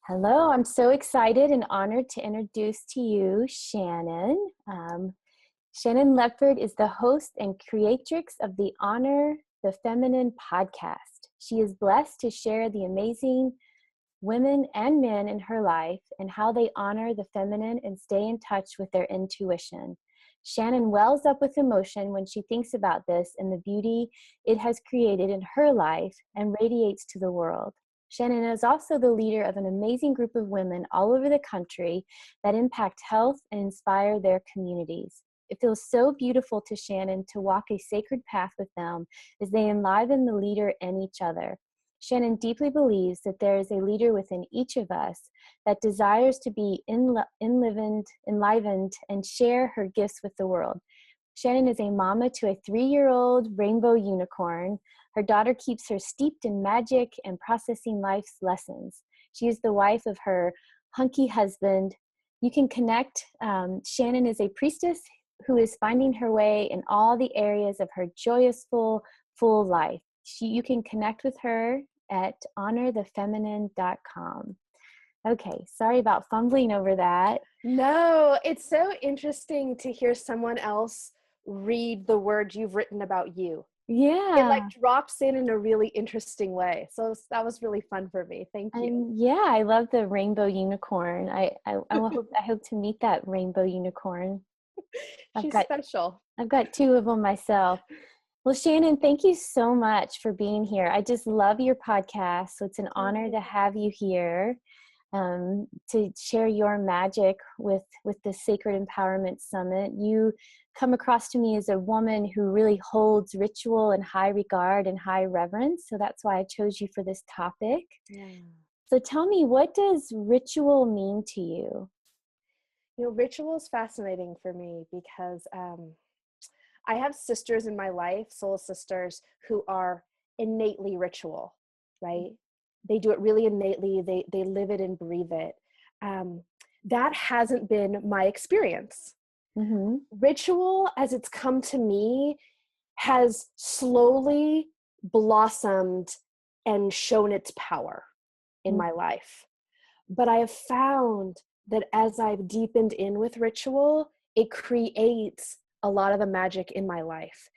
Hello, I'm so excited and honored to introduce to you Shannon. Shannon Ledford is the host and creatrix of the Honor the Feminine podcast. She is blessed to share the amazing women and men in her life and how they honor the feminine and stay in touch with their intuition. Shannon wells up with emotion when she thinks about this and the beauty it has created in her life and radiates to the world. Shannon is also the leader of an amazing group of women all over the country that impact health and inspire their communities. It feels so beautiful to Shannon to walk a sacred path with them as they enliven the leader and each other. Shannon deeply believes that there is a leader within each of us that desires to be enlivened, and share her gifts with the world. Shannon is a mama to a 3-year-old rainbow unicorn. Her daughter keeps her steeped in magic and processing life's lessons. She is the wife of her hunky husband. You can connect. Shannon is a priestess who is finding her way in all the areas of her joyous, full life. You can connect with her at honorthefeminine.com. Okay, sorry about fumbling over that. No, it's so interesting to hear someone else read the words you've written about you. Yeah. It like drops in a really interesting way. So that was really fun for me. Thank you. And yeah, I love the rainbow unicorn. I hope to meet that rainbow unicorn. She's special. I've got 2 of them myself. Well, Shannon, thank you so much for being here. I just love your podcast. So it's an honor to have you here to share your magic with the Sacred Empowerment Summit. You come across to me as a woman who really holds ritual in high regard and high reverence. So that's why I chose you for this topic. Yeah. So tell me, what does ritual mean to you? You know, ritual is fascinating for me because I have sisters in my life, soul sisters, who are innately ritual, right? They do it really innately. They live it and breathe it. That hasn't been my experience. Mm-hmm. Ritual, as it's come to me, has slowly blossomed and shown its power in my life. But I have found that as I've deepened in with ritual, it creates a lot of the magic in my life.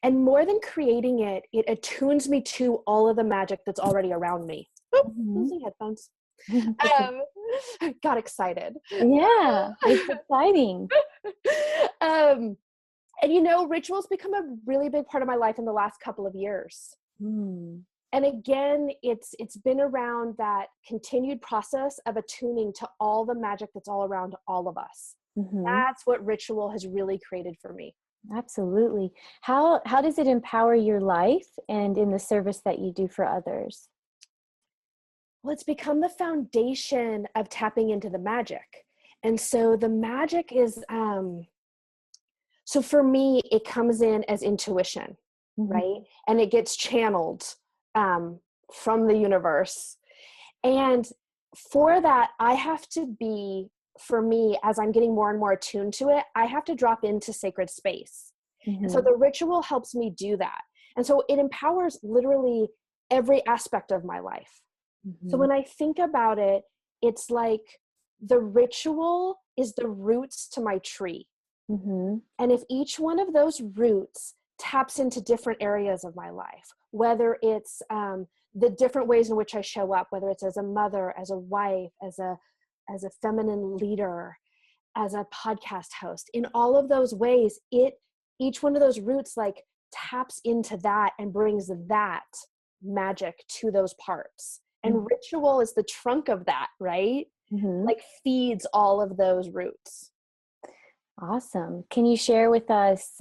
And more than creating it, it attunes me to all of the magic that's already around me. Losing headphones. I got excited. Yeah, it's exciting. And you know, rituals become a really big part of my life in the last couple of years. Mm. And again, it's been around that continued process of attuning to all the magic that's all around all of us. Mm-hmm. That's what ritual has really created for me. Absolutely. How does it empower your life and in the service that you do for others? Well, it's become the foundation of tapping into the magic. And so the magic is, so for me, it comes in as intuition, right? And it gets channeled from the universe. And for that, I have to be, for me, as I'm getting more and more attuned to it, I have to drop into sacred space. And so the ritual helps me do that. And so it empowers literally every aspect of my life. So when I think about it, it's like the ritual is the roots to my tree. And if each one of those roots taps into different areas of my life, whether it's the different ways in which I show up, whether it's as a mother, as a wife, as a feminine leader, as a podcast host, in all of those ways, each one of those roots like taps into that and brings that magic to those parts. And ritual is the trunk of that, right? Like feeds all of those roots. Awesome. Can you share with us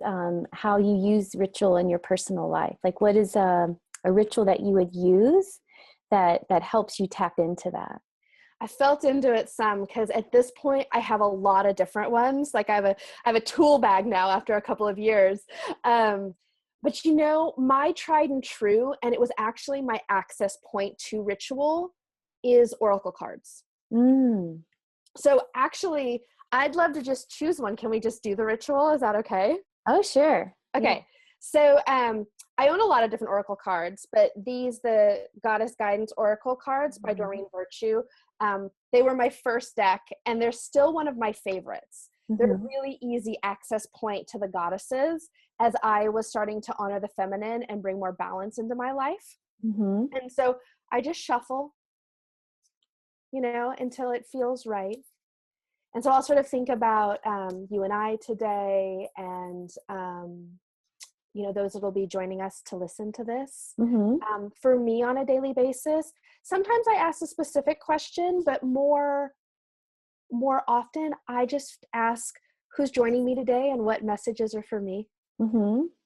how you use ritual in your personal life? Like, what is a ritual that you would use that helps you tap into that? I felt into it some because at this point I have a lot of different ones. Like I have a tool bag now after a couple of years. But you know, my tried and true, and it was actually my access point to ritual, is oracle cards. So actually, I'd love to just choose one. Can we just do the ritual? Is that okay? Oh, sure. Okay. Yeah. So I own a lot of different oracle cards, but the Goddess Guidance Oracle cards by Doreen Virtue, they were my first deck, and they're still one of my favorites. They're a really easy access point to the goddesses as I was starting to honor the feminine and bring more balance into my life. And so I just shuffle, until it feels right. And so I'll sort of think about you and I today, and those that will be joining us to listen to this. For me on a daily basis, sometimes I ask a specific question, but more often I just ask who's joining me today and what messages are for me.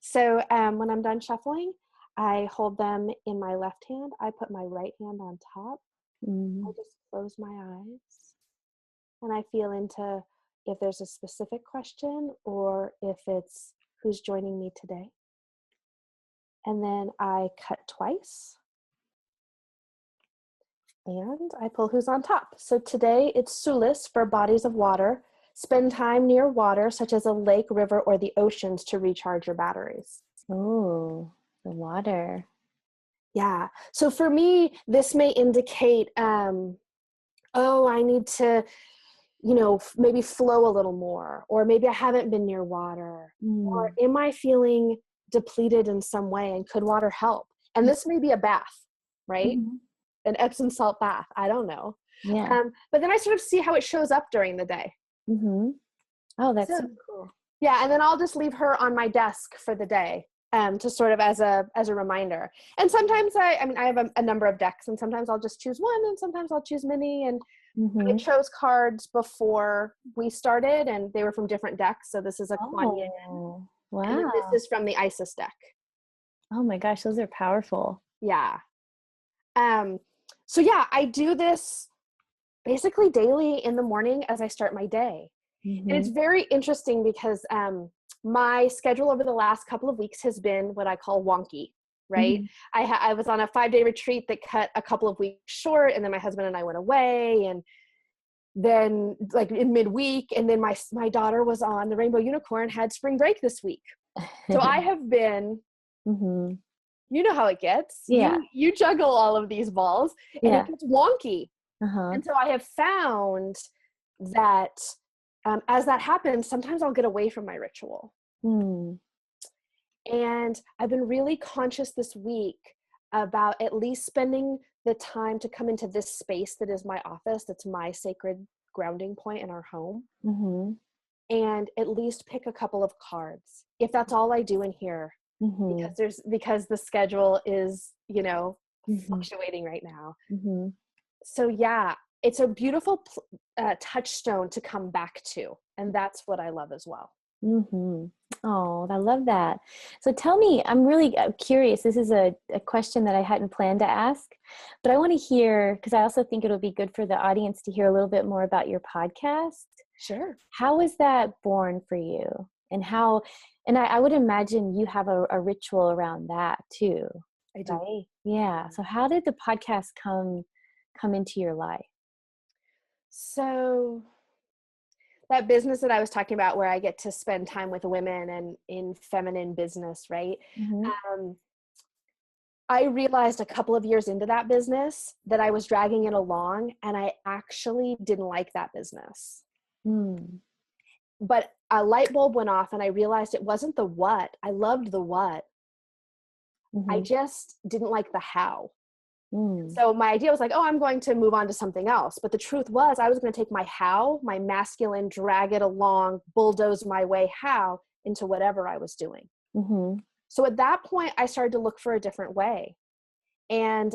So when I'm done shuffling, I hold them in my left hand. I put my right hand on top. I just close my eyes and I feel into if there's a specific question or if it's who's joining me today. And then I cut twice and I pull who's on top. So today it's Sulis for bodies of water. Spend time near water, such as a lake, river, or the oceans to recharge your batteries. Oh, the water. Yeah. So for me, this may indicate, I need to, maybe flow a little more, or maybe I haven't been near water, or am I feeling depleted in some way and could water help? And this may be a bath, right? An Epsom salt bath. I don't know. Yeah. But then I sort of see how it shows up during the day. Oh, that's so cool. Yeah. And then I'll just leave her on my desk for the day. To sort of as a reminder. And sometimes I have a number of decks, and sometimes I'll just choose one, and sometimes I'll choose many. And I chose cards before we started, and they were from different decks. So this is a Kuan Yin. Wow. And then this is from the Isis deck. Oh my gosh, those are powerful. Yeah. So yeah, I do this basically daily in the morning as I start my day. And it's very interesting because my schedule over the last couple of weeks has been what I call wonky, right? I was on a 5-day retreat that cut a couple of weeks short, and then my husband and I went away, and then like in midweek, and then my daughter was on the Rainbow Unicorn, had spring break this week. So I have been, you know how it gets. Yeah. You juggle all of these balls, and it gets wonky. And so I have found that as that happens, sometimes I'll get away from my ritual. And I've been really conscious this week about at least spending the time to come into this space that is my office, that's my sacred grounding point in our home, and at least pick a couple of cards. If that's all I do in here, because the schedule is, fluctuating right now. So yeah, it's a beautiful touchstone to come back to. And that's what I love as well. Oh, I love that. So tell me, I'm really curious. This is a question that I hadn't planned to ask, but I want to hear, because I also think it'll be good for the audience to hear a little bit more about your podcast. Sure. How was that born for you? And I would imagine you have a ritual around that too. I do. Right? Yeah. So how did the podcast come into your life? So that business that I was talking about, where I get to spend time with women and in feminine business, right? I realized a couple of years into that business that I was dragging it along, and I actually didn't like that business. But a light bulb went off, and I realized it wasn't the what. I loved the what. I just didn't like the how. So my idea was like, I'm going to move on to something else. But the truth was, I was going to take my how, my masculine, drag it along, bulldoze my way how into whatever I was doing. So at that point, I started to look for a different way. And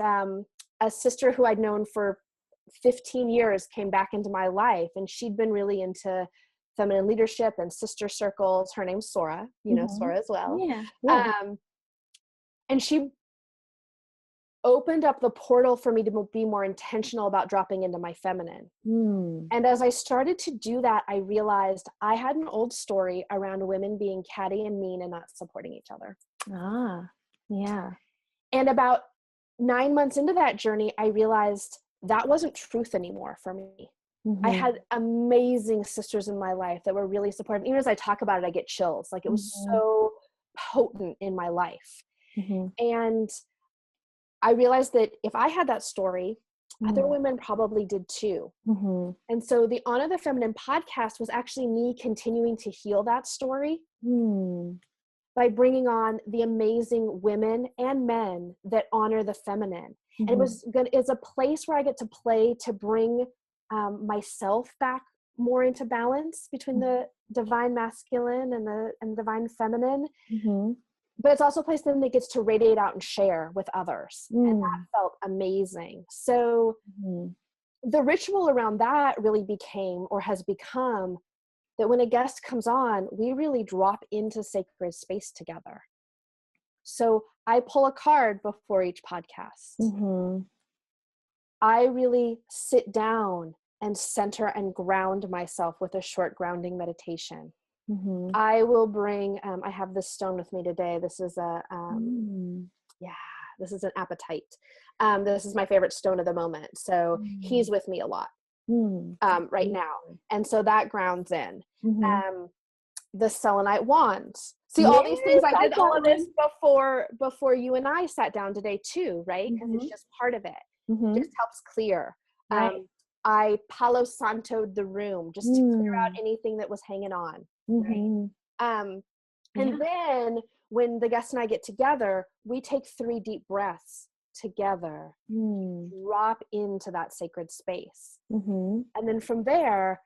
a sister who I'd known for 15 years came back into my life, and she'd been really into feminine leadership and sister circles. Her name's Sora, Sora as well. Yeah. And she opened up the portal for me to be more intentional about dropping into my feminine. And as I started to do that, I realized I had an old story around women being catty and mean and not supporting each other. Yeah. And about 9 months into that journey, I realized that wasn't truth anymore for me. I had amazing sisters in my life that were really supportive. Even as I talk about it, I get chills. Like it was so potent in my life. Mm-hmm. And I realized that if I had that story, other Mm-hmm. women probably did too. Mm-hmm. And so the Honor the Feminine podcast was actually me continuing to heal that story by bringing on the amazing women and men that honor the feminine. Mm-hmm. And it's a place where I get to play to bring myself back more into balance between the divine masculine and the divine feminine. Mm-hmm. But it's also a place then that gets to radiate out and share with others. And that felt amazing. So the ritual around that really became, or has become, that when a guest comes on, we really drop into sacred space together. So I pull a card before each podcast. Mm-hmm. I really sit down and center and ground myself with a short grounding meditation. Mm-hmm. I will bring, I have this stone with me today. This is this is an apatite. This is my favorite stone of the moment. So he's with me a lot right now. And so that grounds in. The selenite wands. See, all these things, I did all of this before you and I sat down today too, right? Because it's just part of it. Just helps clear. Right. I Palo Santo'd the room just to clear out anything that was hanging on. Right? And then when the guests and I get together, we take 3 deep breaths together, drop into that sacred space. And then from there,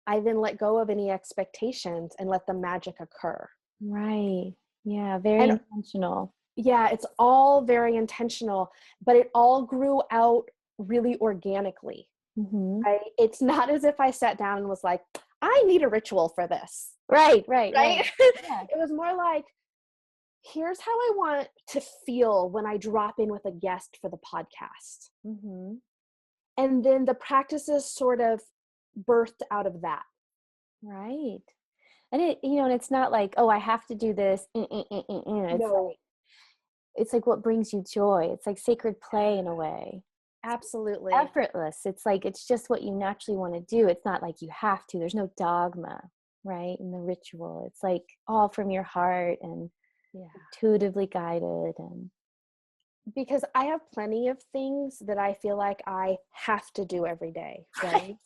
I then let go of any expectations and let the magic occur. Right. Yeah. Very intentional. Yeah, it's all very intentional, but it all grew out really organically. Right? It's not as if I sat down and was like, I need a ritual for this. Right. Yeah. It was more like, here's how I want to feel when I drop in with a guest for the podcast. And then the practices sort of birthed out of that. Right. And and it's not like, oh, I have to do this. It's like what brings you joy. It's like sacred play in a way. Absolutely. Effortless. It's like, it's just what you naturally want to do. It's not like you have to. There's no dogma, right? In the ritual. It's like all from your heart and intuitively guided. And because I have plenty of things that I feel like I have to do every day, right?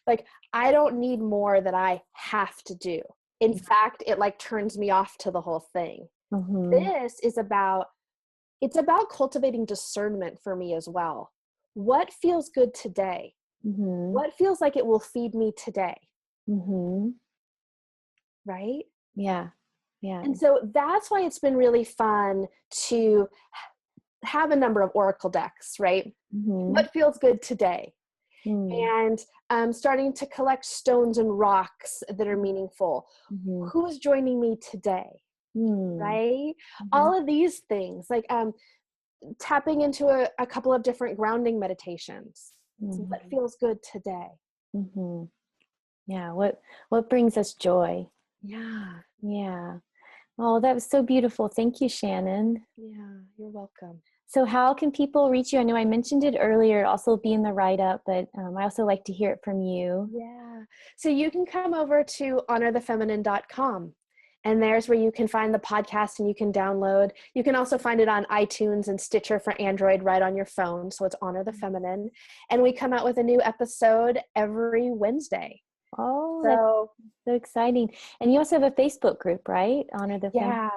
Like I don't need more that I have to do. In fact, it like turns me off to the whole thing. This is about cultivating discernment for me as well. What feels good today? What feels like it will feed me today? Right? Yeah. And so that's why it's been really fun to have a number of oracle decks, right? What feels good today? And starting to collect stones and rocks that are meaningful. Who is joining me today? Right? All of these things, like tapping into a couple of different grounding meditations. So what feels good today? Yeah. What brings us joy? Yeah. Oh, that was so beautiful. Thank you, Shannon. Yeah, you're welcome. So how can people reach you? I know I mentioned it earlier, also be in the write-up, but I also like to hear it from you. Yeah. So you can come over to honorthefeminine.com. And there's where you can find the podcast and you can download. You can also find it on iTunes and Stitcher for Android right on your phone. So it's Honor the Feminine. And we come out with a new episode every Wednesday. Oh, that's so exciting. And you also have a Facebook group, right? Honor the Feminine. Yeah.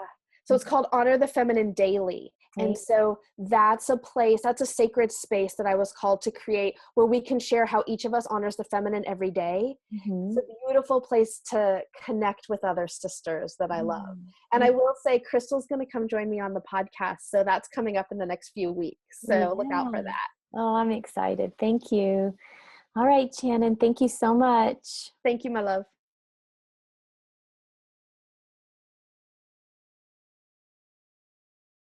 So it's called Honor the Feminine Daily. And so that's a place, that's a sacred space that I was called to create where we can share how each of us honors the feminine every day. It's a beautiful place to connect with other sisters that I love. And I will say, Crystal's going to come join me on the podcast. So that's coming up in the next few weeks. So look out for that. Oh, I'm excited. Thank you. All right, Shannon, thank you so much. Thank you, my love.